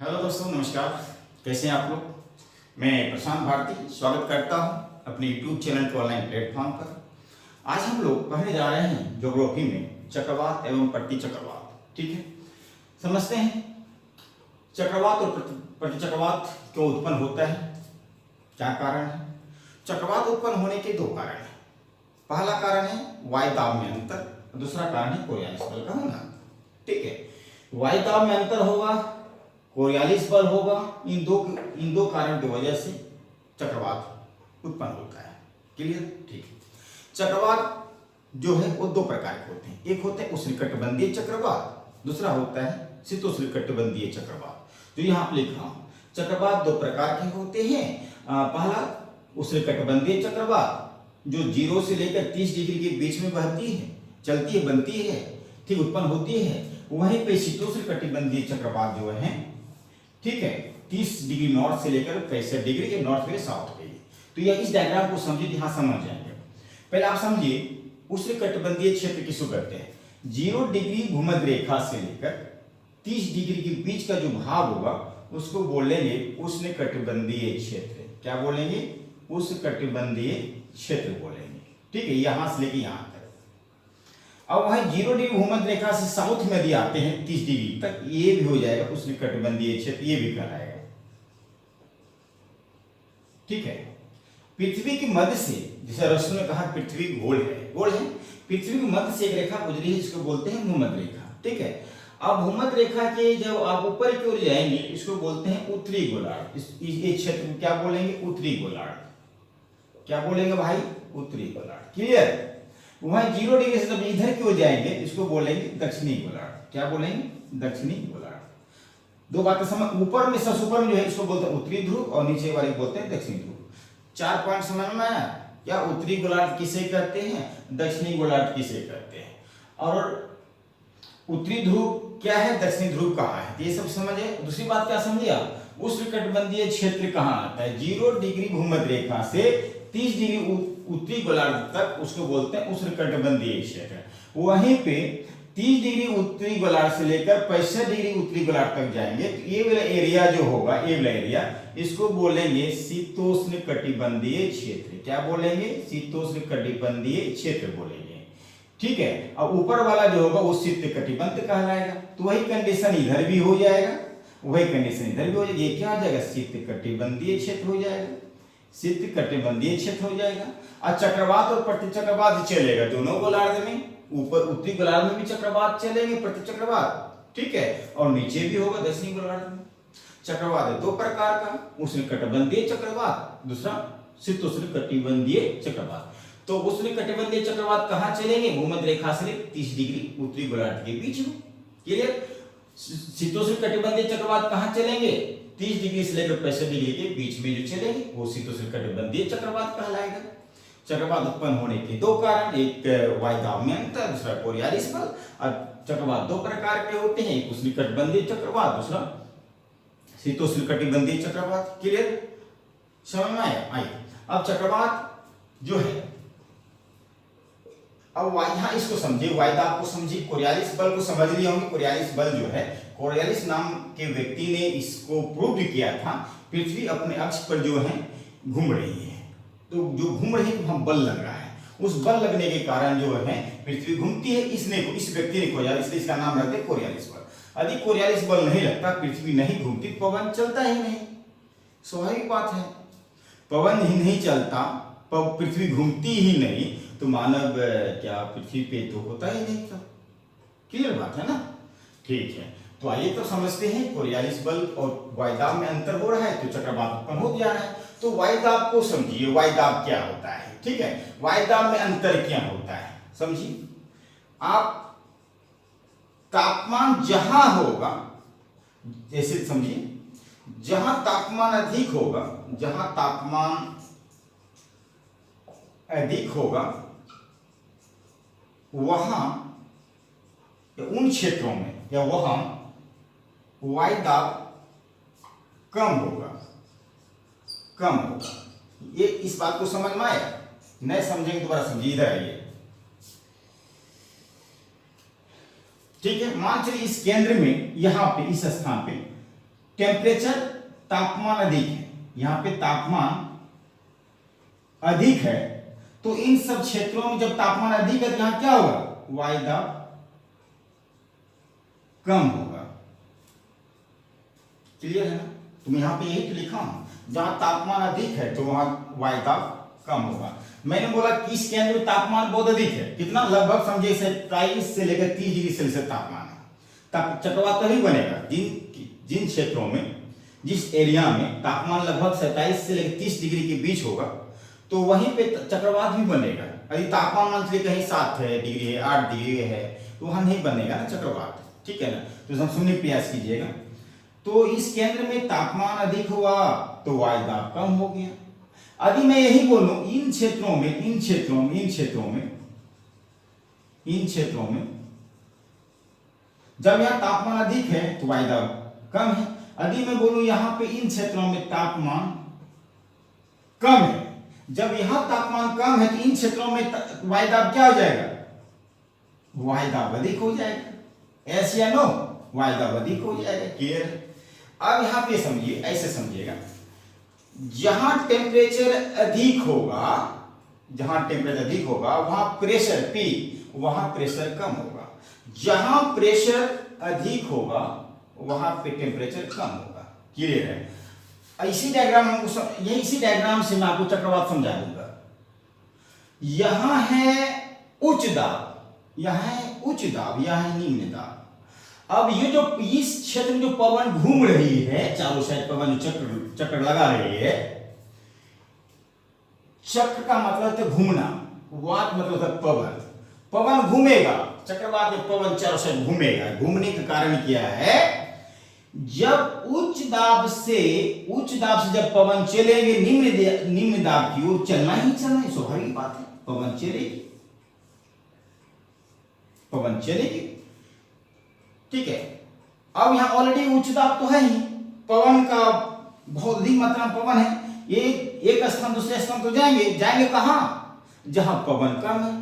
Hello दोस्तों, नमस्कार। कैसे हैं आप लोग? मैं प्रशांत भारती स्वागत करता हूं अपने यूट्यूब चैनल के ऑनलाइन प्लेटफॉर्म पर। आज हम लोग पढ़ने जा रहे हैं ज्योग्राफी में चक्रवात एवं प्रतिचक्रवात। ठीक है, समझते हैं चक्रवात और प्रतिचक्रवात क्यों उत्पन्न होता है, क्या कारण है। चक्रवात उत्पन्न होने के दो कारण हैं। पहला कारण है वायुदाब में अंतर, दूसरा कारण है कोरियालिस बल का होना। ठीक है, वायुदाब में अंतर होगा, कोरियालिस बल होगा, इन दो कारण की वजह से चक्रवात उत्पन्न होता है। क्लियर? ठीक है। चक्रवात जो है वो दो प्रकार के होते हैं। एक होते हैं उष्णकटिबंधीय चक्रवात, दूसरा होता है शीतोष्णकटिबंधीय चक्रवात। तो यहाँ पे लिखा हूं, चक्रवात दो प्रकार के होते हैं। पहला उष्णकटिबंधीय चक्रवात जो 0 से लेकर 30 डिग्री के बीच में बहती है, चलती है, बनती है, ठीक, उत्पन्न होती है। वहीं पे शीतोष्णकटिबंधीय चक्रवात जो है, ठीक है, 30 डिग्री नॉर्थ से लेकर 65 डिग्री के नॉर्थ के साउथ के। तो यह इस डायग्राम को समझिए, यहां समझ जाएंगे। पहले आप समझिए उष्णकटिबंधीय क्षेत्र किसको कहते हैं। 0 डिग्री भूमध्य रेखा से लेकर 30 डिग्री के बीच का जो भाग होगा उसको बोलेंगे उष्णकटिबंधीय क्षेत्र। क्या बोलेंगे? उष्णकटिबंधीय क्षेत्र बोलेंगे। ठीक है, यहां से लेकर यहां तक। अब वहीं 0 डिग्री भूमध्य रेखा से साउथ में यदि आते हैं 30 डिग्री तक, ये भी हो जाएगा उष्णकटिबंधीय क्षेत्र, ये भी कहलाएगा। ठीक है, पृथ्वी की मध्य से, जैसे रसू ने कहा पृथ्वी गोल है, गोल है, पृथ्वी की मध्य से एक रेखा गुजरी है, इसको बोलते हैं भूमध्य रेखा। ठीक है, अब भूमध्य रेखा के जब आप ऊपर की ओर जाएंगे इसको बोलते हैं उत्तरी गोलार्ध। इस क्षेत्र को क्या बोलेंगे? उत्तरी गोलार्ध। क्या बोलेंगे भाई? उत्तरी गोलार्ध। क्लियर? वहीं 0 डिग्री से जब इधर की ओर जाएंगे इसको बोलेंगे दक्षिणी गोलार्ध। क्या बोलेंगे? दक्षिणी गोलार्ध। दो बातें समझ, ऊपर में सबसे ऊपर में जो है इसको बोलते हैं उत्तरी ध्रुव और नीचे वाले बोलते हैं दक्षिणी ध्रुव। 4 पॉइंट समझ में आया? क्या उत्तरी गोलार्ध किसे कहते हैं, दक्षिणी गोलार्ध किसे कहते हैं, और उत्तरी ध्रुव क्या है, दक्षिणी ध्रुव कहाँ है, ये सब समझे। दूसरी बात क्या समझिए, उष्णकटिबंधीय क्षेत्र कहाँ आता है? 0 डिग्री भूमध्य रेखा से 30 डिग्री उत्तरी गोलार्ध तक, उसको बोलते हैं उष्णकटिबंधीय क्षेत्र। वहीं पे 30 डिग्री उत्तरी गोलार्ध से लेकर 65 डिग्री उत्तरी गोलार्ध तक जाएंगे तो ये वाला एरिया जो होगा, ये वाला एरिया, इसको बोलेंगे शीतोष्णकटिबंधीय क्षेत्र। क्या बोलेंगे? शीतोष्णकटिबंधीय क्षेत्र बोलेंगे। ठीक है, अब ऊपर वाला जो होगा वो शीतकटिबंध कहलाएगा। तो वही कंडीशन इधर भी हो जाएगा, वही कंडीशन इधर भी हो जाएगा। ये क्या हो जाएगा? शीतकटिबंधीय क्षेत्र हो जाएगा, शीतकटिबंधीय क्षेत्र हो जाएगा। और चक्रवात और प्रतिचक्रवात चलेगा दोनों गोलार्ध में, ऊपर उत्तरी गोलार्ध में भी चक्रवात चलेंगे, प्रतिचक्रवात। ठीक है, और नीचे भी होगा दक्षिणी गोलार्ध में। चक्रवात है दो प्रकार का, उष्णकटिबंधीय चक्रवात, दूसरा शीतोष्णकटिबंधीय चक्रवात। तो उष्णकटिबंधीय चक्रवात कहाँ चलेंगे? भूमध्य रेखा से 30 डिग्री उत्तरी गोलार्ध के बीच में। क्लियर? शीतोष्णकटिबंधीय चक्रवात कहाँ चलेंगे? 30 डिग्री से लेकर 65 डिग्री के बीच में जो चलेंगे वो शीतोष्णकटिबंधीय चक्रवात कहलाएगा। चक्रवात उत्पन्न होने के दो कारण, एक वायुदाब में अंतर, दूसरा कोरियालिस बल। और चक्रवात दो प्रकार के होते हैं, एक उष्णकटिबंधीय चक्रवात, दूसरा शीतोष्णकटिबंधीय चक्रवात। क्लियर? समझ में आया? आइए अब चक्रवात जो है, अब यहाँ इसको समझिए, वायुदाब को समझिए, कोरियालिस बल को समझ लिए होंगे। कोरियालिस बल जो है, कोरियालिस नाम के व्यक्ति ने इसको प्रूव किया था। पृथ्वी अपने अक्ष पर जो है घूम रही है, तो जो घूम रही है तो वहां बल लग रहा है, उस बल लगने के कारण जो है पृथ्वी घूमती है। इस व्यक्ति ने खोजा, इसलिए इसका नाम रखते हैं कोरियालिस बल। यदि कोरियालिस बल नहीं लगता, पृथ्वी नहीं घूमती, पवन चलता ही नहीं। स्वाभाविक बात है, पवन ही नहीं चलता, पृथ्वी घूमती ही नहीं, तो मानव क्या पृथ्वी पे तो होता ही नहीं था। क्लियर बात है ना? ठीक है, तो आइए तो समझते हैं कोरियालिस बल और वायुदाब में अंतर हो रहा है तो चक्रवात उत्पन्न हो जा रहा है। तो वायुदाब को समझिए, वायुदाब क्या होता है। ठीक है, वायुदाब में अंतर क्या होता है समझिए। आप तापमान जहां होगा, जैसे समझिए, जहां तापमान अधिक होगा, जहां तापमान अधिक होगा वहां उन क्षेत्रों में या वहां वायुदाब कम होगा, कम होगा। ये इस बात को समझ में आया? नहीं समझेंगे दोबारा समझिए, इधर आइए। ठीक है, मान चलिए इस केंद्र में, यहां पे इस स्थान पे टेम्परेचर, तापमान अधिक है, यहाँ पे तापमान अधिक है, तो इन सब क्षेत्रों में जब तापमान अधिक है तो यहाँ क्या होगा, वायुदाब कम होगा। क्लियर है ना? तुम यहाँ पे यही तो लिखा हूं, जहां तापमान अधिक है तो वहां वायुदाब कम होगा। मैंने बोला कि इस केंद्र में तापमान बहुत अधिक है, कितना, लगभग समझे 27 से लेकर 30 डिग्री सेल्सियस तापमान है, तब चक्रवात तभी बनेगा जिन क्षेत्रों में, जिस एरिया में तापमान लगभग 27 से लेकर 30 डिग्री के बीच होगा, तो वहीं पे चक्रवात भी बनेगा। यदि तापमान मान लीजिए कहीं 7 डिग्री है, 8 डिग्री है, तो वहां नहीं बनेगा ना चक्रवात। ठीक है ना? तो हम सुनने का प्रयास कीजिएगा। तो इस केंद्र में तापमान अधिक हुआ तो वायुदाब कम हो गया। यदि मैं यही बोलूं इन क्षेत्रों में जब यहां तापमान अधिक है तो वायुदाब कम है। यदि मैं बोलूं यहां पे इन क्षेत्रों में तापमान कम है, जब यहां तापमान कम है तो इन क्षेत्रों में वायुदाब क्या हो जाएगा, वायुदाब अधिक हो जाएगा। ऐसे या नो, वायुदाब अधिक हो जाएगा। क्लियर है? अब यहां पे समझिए, ऐसे समझिएगा, जहां टेम्परेचर अधिक होगा वहां प्रेशर P, वहां प्रेशर कम होगा। जहां प्रेशर अधिक होगा वहां पे टेम्परेचर कम होगा। क्लियर है? इसी डायग्राम से मैं आपको चक्रवात समझा दूंगा। यहां है उच्च दाब, यहां है निम्न दाब। अब ये जो इस क्षेत्र में जो पवन घूम रही है, चारों साइड पवन जो चक्र लगा रही है, चक्र का मतलब है घूमना, वात मतलब है पवन घूमेगा, चक्रवात में पवन चारों साइड घूमेगा। घूमने का कारण क्या है, जब उच्च दाब से जब पवन चलेंगे निम्न दाब की ओर चलना ही स्वाभाविक बात है, पवन चलेगी। ठीक है? अब यहां ऑलरेडी उच्च दाब तो है ही, पवन का बहुत अधिक मात्रा में पवन है, ये एक स्थान दूसरे स्थान तो जाएंगे कहां, जहां पवन कम है।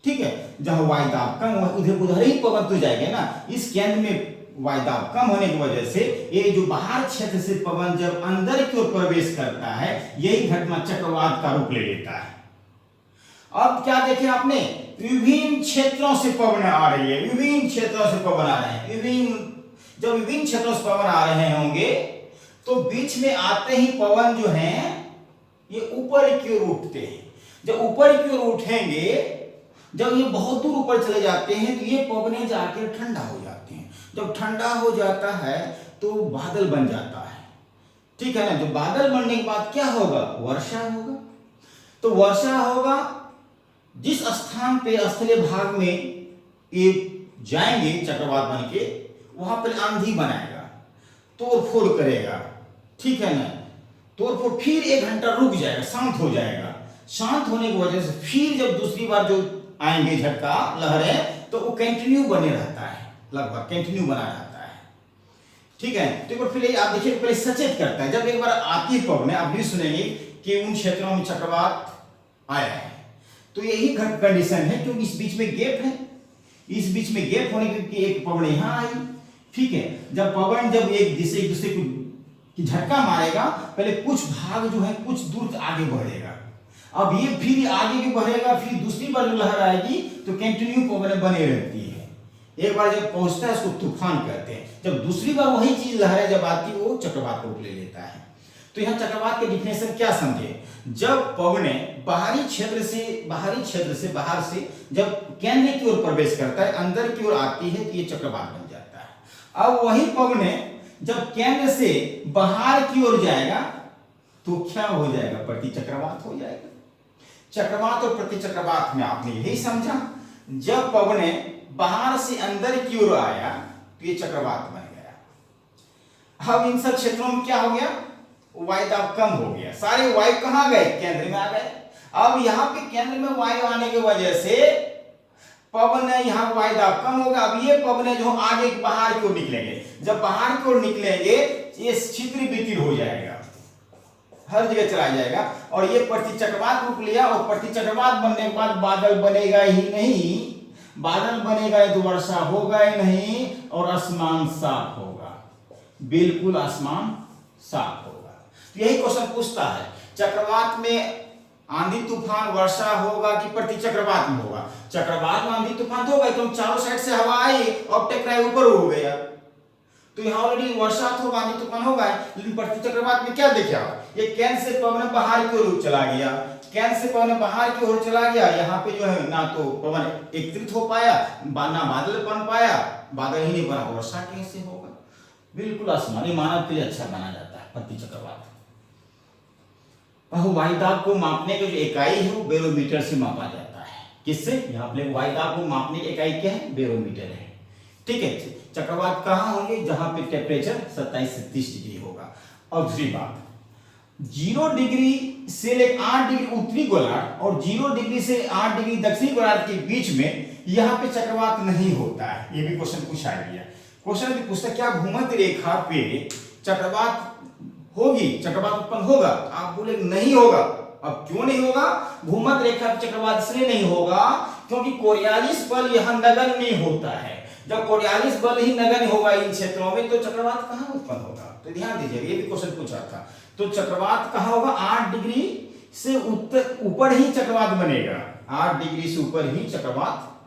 ठीक है? जहां वायुदाब कम है उधर ही पवन तो जाएंगे ना। इस केंद्र में वायुदाब कम होने की वजह से ये जो बाहर क्षेत्र से पवन जब अंदर की ओर प्रवेश करता है, यही घटना चक्रवात का रूप ले लेता है। अब क्या देखे आपने, विभिन्न क्षेत्रों से पवन आ रही है, जब विभिन्न क्षेत्रों से पवन आ रहे होंगे तो बीच में आते ही पवन जो है ये ऊपर की ओर उठते हैं। जब ऊपर की ओर उठेंगे, जब ये बहुत दूर ऊपर चले जाते हैं तो ये पवनें जाकर ठंडा हो जाते हैं। जब ठंडा हो जाता है तो बादल बन जाता है। ठीक है ना? जब बादल बनने के बाद क्या होगा, वर्षा होगा। तो वर्षा होगा, जिस स्थान पे स्थलीय भाग में ये जाएंगे चक्रवात बन के, वहां पर आंधी बनाएगा, तोड़ फोड़ करेगा। ठीक है ना? तोड़ फोड़ फिर 1 घंटा रुक जाएगा, शांत हो जाएगा। शांत होने की वजह से फिर जब दूसरी बार जो आएंगे झटका लहरें, तो वो कंटिन्यू बने रहता है, लगभग कंटिन्यू बना रहता है। ठीक है? तो एक बार फिर आप देखिए, पहले सचेत करता है। जब एक बार आती है पवन, आप भी सुनेंगे कि उन क्षेत्रों में चक्रवात आया है, तो यही कंडीशन है, क्योंकि इस बीच में गैप है। इस बीच में गैप होने की एक पवन यहां आई। ठीक है? जब पवन जब एक दूसरे को झटका मारेगा, पहले कुछ भाग जो है कुछ दूर आगे बढ़ेगा, अब ये फिर आगे भी बढ़ेगा, फिर दूसरी बार जो लहर आएगी तो कंटिन्यू पवन बने रहती है। एक बार जब पहुंचता है उसको तूफान कहते हैं। जब दूसरी बार वही चीज लहरें जब आती है, वो चक्रवात रूप ले लेता है। तो यहाँ चक्रवात के डिफिनेशन क्या समझे, जब पवनें बाहरी क्षेत्र से बाहर से जब केंद्र की ओर प्रवेश करता है, अंदर की ओर आती है, तो ये चक्रवात बन जाता है। अब वही पवनें जब केंद्र से बाहर की ओर जाएगा तो क्या हो जाएगा, प्रति चक्रवात हो जाएगा। चक्रवात और प्रति चक्रवात में आपने यही समझा, जब पवनें बाहर से अंदर की ओर आया तो ये चक्रवात बन गया। अब इन सब क्षेत्रों में क्या हो गया, वायुदाब कम हो गया, सारे वायु कहां गए, केंद्र में आ गए। अब यहां पे केंद्र में वायु आने की वजह से पवन यहां वायुदाब कम होगा। अब ये पवन जो आगे बाहर की ओर निकलेंगे, जब बाहर की ओर निकलेंगे ये छिद्र वितिर हो जाएगा, हर जगह चला जाएगा, और ये प्रति चक्रवात रूप लिया। और प्रति चक्रवात बनने के बाद बादल बनेगा ही नहीं, बादल बनेगा तो वर्षा होगा ही नहीं, और आसमान साफ होगा। बिल्कुल आसमान साफ होगा। तो यही क्वेश्चन पूछता है, चक्रवात में आंधी तूफान वर्षा होगा कि प्रति चक्रवात में होगा? चक्रवात में आंधी तूफान तो होगा, क्योंकि चारों साइड से हवा आई और टकराई ऊपर हो गया, तो यहाँ ऑलरेडी वर्षा तो होगा, आंधी तूफान होगा। लेकिन प्रति चक्रवात में क्या देखे आप, ये कैन से पवन बाहर की ओर चला गया, कैन से पवन बाहर की ओर चला गया, यहाँ पे जो है ना तो पवन एकत्रित हो पाया, ना बादल बन पाया, बादल ही नहीं बना, वर्षा कैसे होगा? बिल्कुल आसमानी मानव के लिए अच्छा माना जाता है प्रति चक्रवात। वायुदाब को मापने की जो इकाई है वो बैरोमीटर से मापा जाता है। किससे? यहाँ पे वायुदाब को मापने की इकाई क्या है? बैरोमीटर है। ठीक है, चक्रवात कहाँ होंगे? जहां पे टेम्परेचर 27 से 30 डिग्री होगा। और दूसरी बात, 0 डिग्री से लेकर 8 डिग्री उत्तरी गोलार्ध और 0 डिग्री से 8 डिग्री दक्षिणी गोलार्ध के बीच में यहाँ पे चक्रवात नहीं होता है। ये भी क्वेश्चन पूछा गया। क्वेश्चन भी पूछता क्या भूमध्य रेखा पे चक्रवात होगी, चक्रवात उत्पन्न होगा? आप बोले नहीं होगा। अब क्यों नहीं होगा? भूमध्य रेखा पे चक्रवात इसलिए नहीं होगा क्योंकि कोरियालिस बल यहाँ नगण्य होता है। जब कोरियालिस बल ही नगण्य होगा इन क्षेत्रों में, तो चक्रवात कहाँ उत्पन्न होगा? तो ध्यान दीजिएगा, ये भी क्वेश्चन पूछा था। तो चक्रवात कहाँ होगा? 8 डिग्री से ऊपर ही चक्रवात बनेगा। 8 डिग्री से ऊपर ही चक्रवात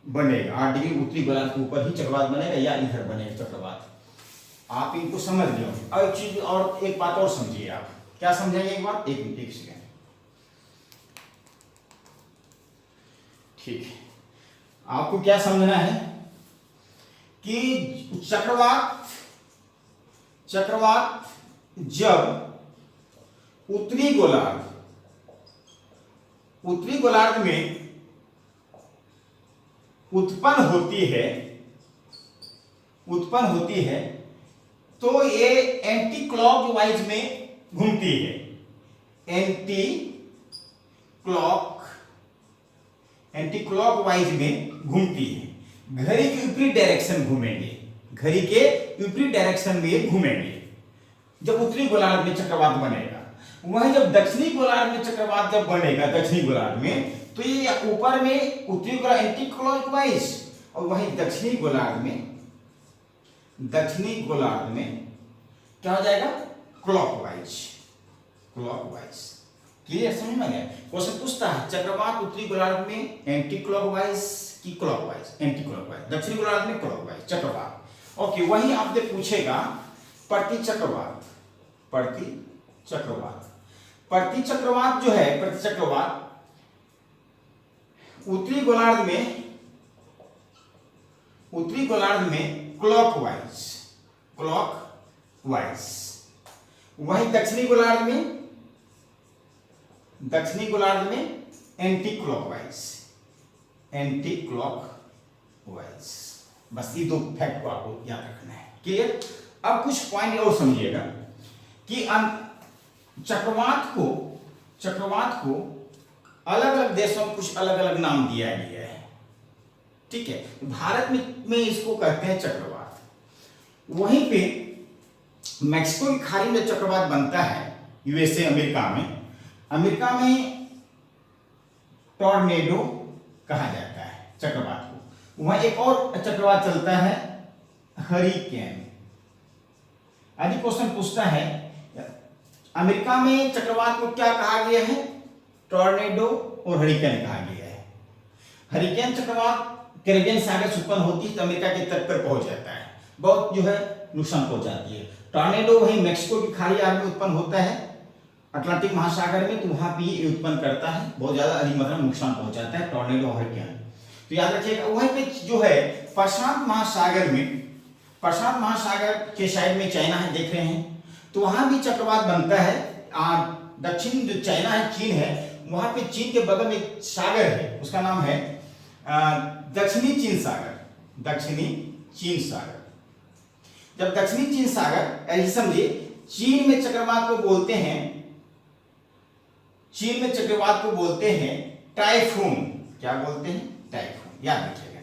बनेगा। 8 डिग्री उत्तरी गोलार्ध के ऊपर ही चक्रवात बनेगा, या इधर बनेगा चक्रवात। आप इनको समझ लो। और एक चीज और, एक बात और समझिए आप। क्या समझेंगे? एक बात, एक मिनट, एक सेकेंड। ठीक है, आपको क्या समझना है कि चक्रवात जब उत्तरी गोलार्ध में उत्पन्न होती है तो ये एंटी क्लॉकवाइज में घूमती है। एंटी क्लॉकवाइज में घूमती है। घड़ी के विपरीत डायरेक्शन घूमेंगे, घड़ी के विपरीत डायरेक्शन में घूमेंगे जब उत्तरी गोलार्ध में चक्रवात बनेगा। वहीं जब दक्षिणी गोलार्ध में चक्रवात जब बनेगा, दक्षिणी गोलार्ध में, तो ये ऊपर में उत्तरी गोलार्ध एंटी क्लॉकवाइज, और वहीं दक्षिणी गोलार्ध में क्या हो जाएगा? क्लॉकवाइज। क्लियर? समझ में गया? क्वेश्चन पूछता है चक्रवात उत्तरी गोलार्ध में एंटी क्लॉकवाइज की क्लॉकवाइज? Anti clockwise. दक्षिणी गोलार्ध में क्लॉकवाइज चक्रवात। ओके, वहीं आपसे पूछेगा प्रति चक्रवात जो है, प्रति चक्रवात उत्तरी गोलार्ध में क्लॉकवाइज, वहीं दक्षिणी गोलार्ध में एंटी क्लॉकवाइज। बस ये 2 फैक्ट को आपको याद रखना है। क्लियर? अब कुछ पॉइंट और समझिएगा कि चक्रवात को अलग अलग देशों में कुछ अलग अलग नाम दिया गया है। ठीक है, भारत में इसको कहते हैं चक्रवात। वहीं पे मैक्सिको की खाड़ी में चक्रवात बनता है, यूएसए अमेरिका में टॉर्नेडो कहा जाता है चक्रवात को। वहां एक और चक्रवात चलता है, हरिकेन। आदि क्वेश्चन पूछता है अमेरिका में चक्रवात को क्या कहा गया है? टॉर्नेडो और हरिकेन कहा गया है। हरिकेन चक्रवात कैरेबियन सागर से उत्पन्न होती है तो अमेरिका के तट पर पहुंच जाता है, बहुत जो है नुकसान पहुंचाती है। टॉर्नेडो वही मैक्सिको की खाड़ी में उत्पन्न होता है, अटलांटिक महासागर में, तो वहां भी उत्पन्न करता है, बहुत ज्यादा अधिक मात्रा में नुकसान पहुंचाता है टॉर्नेडो और हरिकेन। तो याद रखिएगा, वहीं पे जो है प्रशांत महासागर के साइड में चाइना है, देख रहे हैं, तो वहां भी चक्रवात बनता है। दक्षिण जो चाइना है, चीन है, वहां पे चीन के बगल में एक सागर है, उसका नाम है दक्षिणी चीन सागर। जब दक्षिणी चीन सागर, ऐसे समझिए, चीन में चक्रवात को बोलते हैं टाइफून। क्या बोलते हैं? टाइफून। याद रखिएगा,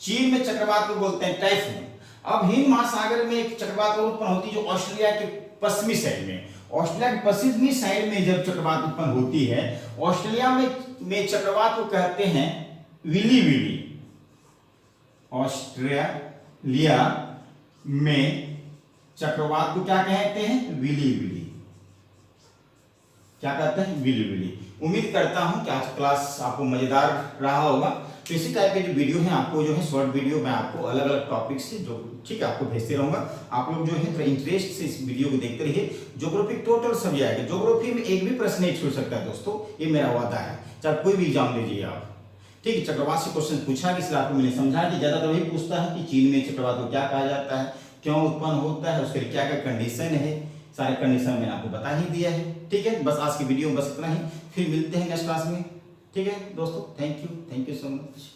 चीन में चक्रवात को बोलते हैं टाइफून। अब हिंद महासागर में एक चक्रवात उत्पन्न होती है जो ऑस्ट्रेलिया के पश्चिमी साइड में, ऑस्ट्रेलिया के पश्चिमी साइड में जब चक्रवात उत्पन्न होती है, ऑस्ट्रेलिया में चक्रवात को कहते हैं विली। ऑस्ट्रेलिया में चक्रवात को क्या कहते हैं? Willy willy. क्या कहते हैं? Willy willy. उम्मीद करता हूं कि आज क्लास आपको मजेदार रहा होगा। तो इसी टाइप के जो वीडियो हैं आपको जो है शॉर्ट वीडियो मैं आपको अलग अलग टॉपिक से जो ठीक है आपको भेजते रहूंगा। आप लोग जो है थोड़ा इंटरेस्ट से इस वीडियो को देखते रहिए। ज्योग्राफी टोटल सब्जेक्ट आएगा। ज्योग्राफी में एक भी प्रश्न नहीं छूट सकता है दोस्तों, ये मेरा वादा है, चाहे कोई भी एग्जाम लीजिए आप। ठीक है, चक्रवात से क्वेश्चन पूछा कि इसलिए आपको मैंने समझा कि ज्यादातर वही पूछता है कि चीन में चक्रवात को क्या कहा जाता है, क्यों उत्पन्न होता है, उसके लिए क्या क्या कंडीशन है, सारे कंडीशन मैंने आपको बता ही दिया है। ठीक है, बस आज की वीडियो में बस इतना ही, फिर मिलते हैं नेक्स्ट क्लास में। ठीक है दोस्तों, थैंक यू सो मच।